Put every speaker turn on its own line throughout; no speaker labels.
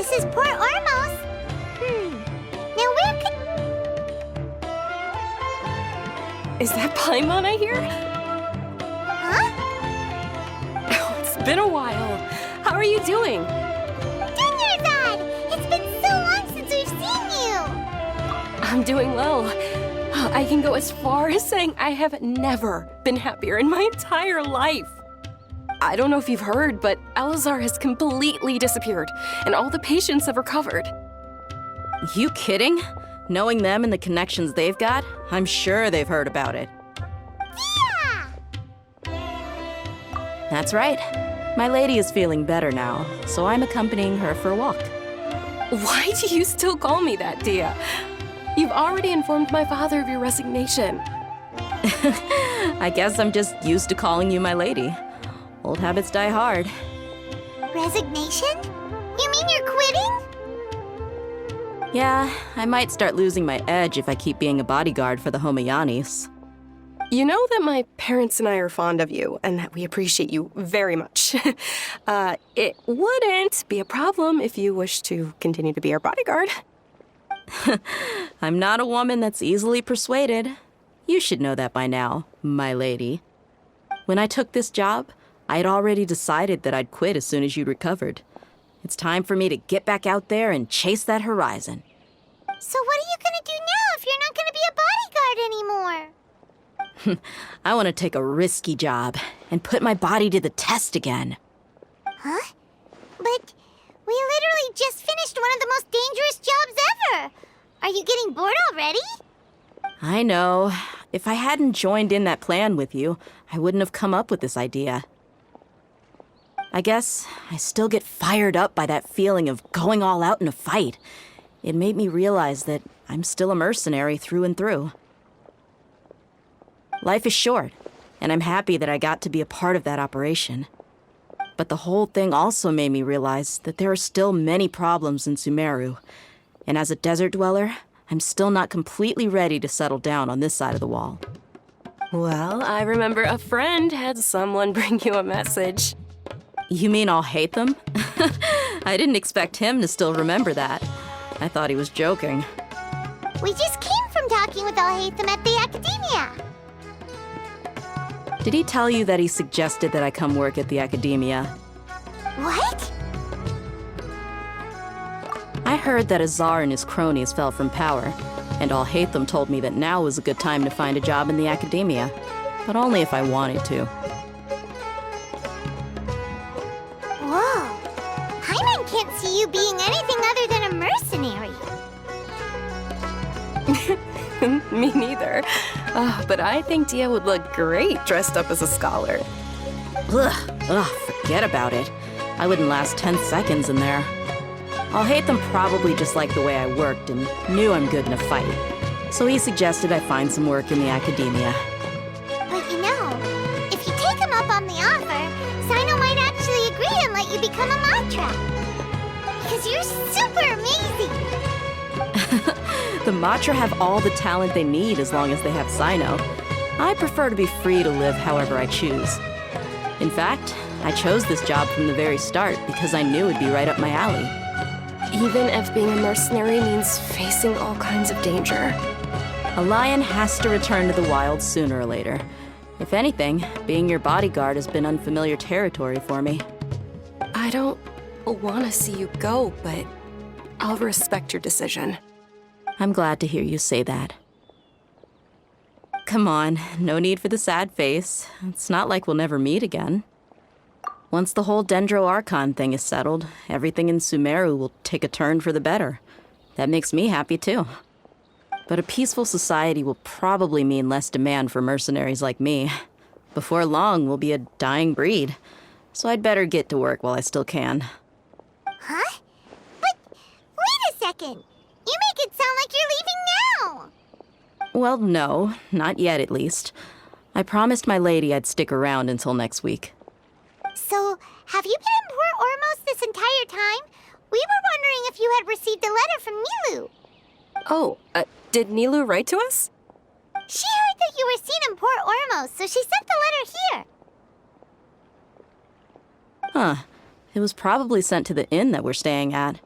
this is Port Ormos. Now where could...
Is that Paimon I hear?
Huh?
Oh, it's been a while. How are you doing?
Dad! It's been so long since we've seen you!
I'm doing well. I can go as far as saying I have never been happier in my entire life. I don't know if you've heard, but Elazar has completely disappeared, and all the patients have recovered.
You kidding? Knowing them and the connections they've got, I'm sure they've heard about it.
Yeah!
That's right. My lady is feeling better now, so I'm accompanying her for a walk.
Why do you still call me that, Dia? You've already informed my father of your resignation.
I guess I'm just used to calling you my lady. Old habits die hard.
Resignation? You mean you're quitting?
Yeah, I might start losing my edge if I keep being a bodyguard for the Homayanis.
You know that my parents and I are fond of you, and that we appreciate you very much. It wouldn't be a problem if you wish to continue to be our bodyguard.
I'm not a woman that's easily persuaded. You should know that by now, my lady. When I took this job, I had already decided that I'd quit as soon as you'd recovered. It's time for me to get back out there and chase that horizon.
So what are you gonna do now if you're not gonna be a bodyguard anymore?
I want to take a risky job and put my body to the test again.
Huh? But we literally just finished one of the most dangerous jobs ever! Are you getting bored already?
I know. If I hadn't joined in that plan with you, I wouldn't have come up with this idea. I guess I still get fired up by that feeling of going all out in a fight. It made me realize that I'm still a mercenary through and through. Life is short, and I'm happy that I got to be a part of that operation. But the whole thing also made me realize that there are still many problems in Sumeru. And as a desert dweller, I'm still not completely ready to settle down on this side of the wall.
Well, I remember a friend had someone bring you a message.
You mean I'll hate them? I didn't expect him to still remember that. I thought he was joking.
We just came from talking with Alhaitham at the Academia.
Did he tell you that he suggested that I come work at the Academia?
What?
I heard that Azar and his cronies fell from power, and Alhaitham told me that now was a good time to find a job in the Academia, but only if I wanted to.
Whoa. Paimon can't see you being anything other than a mercenary.
Me neither. But I think Dia would look great dressed up as a scholar.
Ugh, forget about it. I wouldn't last 10 seconds in there. Alhaitham probably just liked the way I worked and knew I'm good in a fight. So he suggested I find some work in the Academia.
But you know, if you take him up on the offer, Sino might actually agree and let you become a Matra. Because you're super amazing!
The Matra have all the talent they need as long as they have Sino. I prefer to be free to live however I choose. In fact, I chose this job from the very start because I knew it'd be right up my alley.
Even if being a mercenary means facing all kinds of danger.
A lion has to return to the wild sooner or later. If anything, being your bodyguard has been unfamiliar territory for me.
I don't want to see you go, but I'll respect your decision.
I'm glad to hear you say that. Come on, no need for the sad face. It's not like we'll never meet again. Once the whole Dendro Archon thing is settled, everything in Sumeru will take a turn for the better. That makes me happy too. But a peaceful society will probably mean less demand for mercenaries like me. Before long, we'll be a dying breed. So I'd better get to work while I still can.
Huh? But wait a second! You make it sound like you're leaving now!
Well, no, not yet at least. I promised my lady I'd stick around until next week.
So, have you been in Port Ormos this entire time? We were wondering if you had received a letter from Nilu.
Oh, did Nilu write to us?
She heard that you were seen in Port Ormos, so she sent the letter here.
Huh. It was probably sent to the inn that we're staying at.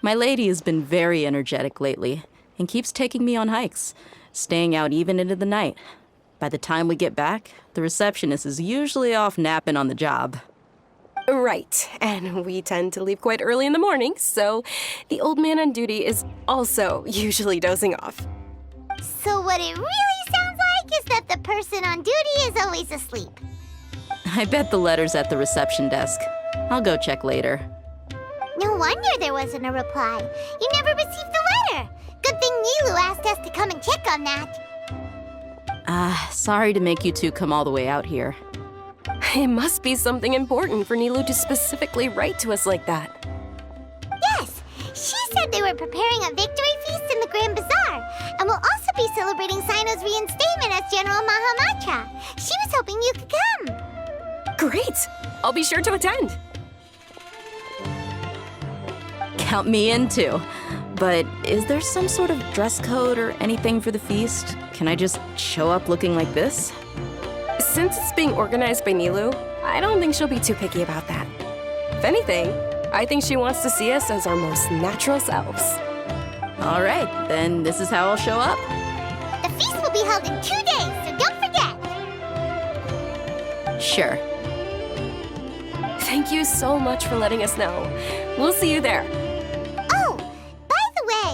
My lady has been very energetic lately and keeps taking me on hikes, staying out even into the night. By the time we get back, the receptionist is usually off napping on the job.
Right, and we tend to leave quite early in the morning, so the old man on duty is also usually dozing off.
So what it really sounds like is that the person on duty is always asleep.
I bet the letter's at the reception desk. I'll go check later.
No wonder there wasn't a reply. You never received the letter. Good thing Nilu asked us to come and check on that.
Sorry to make you two come all the way out here.
It must be something important for Nilu to specifically write to us like that.
Yes, she said they were preparing a victory feast in the Grand Bazaar, and will also be celebrating Sino's reinstatement as General Mahamatra. She was hoping you could come.
Great! I'll be sure to attend.
Count me in too. But is there some sort of dress code or anything for the feast? Can I just show up looking like this?
Since it's being organized by Nilu, I don't think she'll be too picky about that. If anything, I think she wants to see us as our most natural selves.
All right, then this is how I'll show up.
The feast will be held in 2 days, so don't forget.
Sure.
Thank you so much for letting us know. We'll see you there.
Oh, by the way,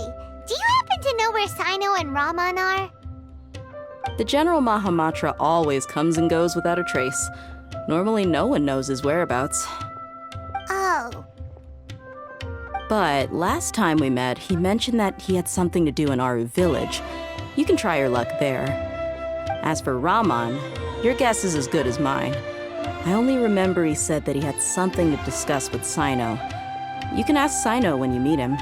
do you happen to know where Sino and Raman are?
The General Mahamatra always comes and goes without a trace. Normally no one knows his whereabouts.
Oh.
But last time we met, he mentioned that he had something to do in Aru village. You can try your luck there. As for Raman, your guess is as good as mine. I only remember he said that he had something to discuss with Sino. You can ask Sino when you meet him.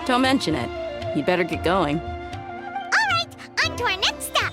Don't mention it. You'd better get going.
All right, on to our next stop.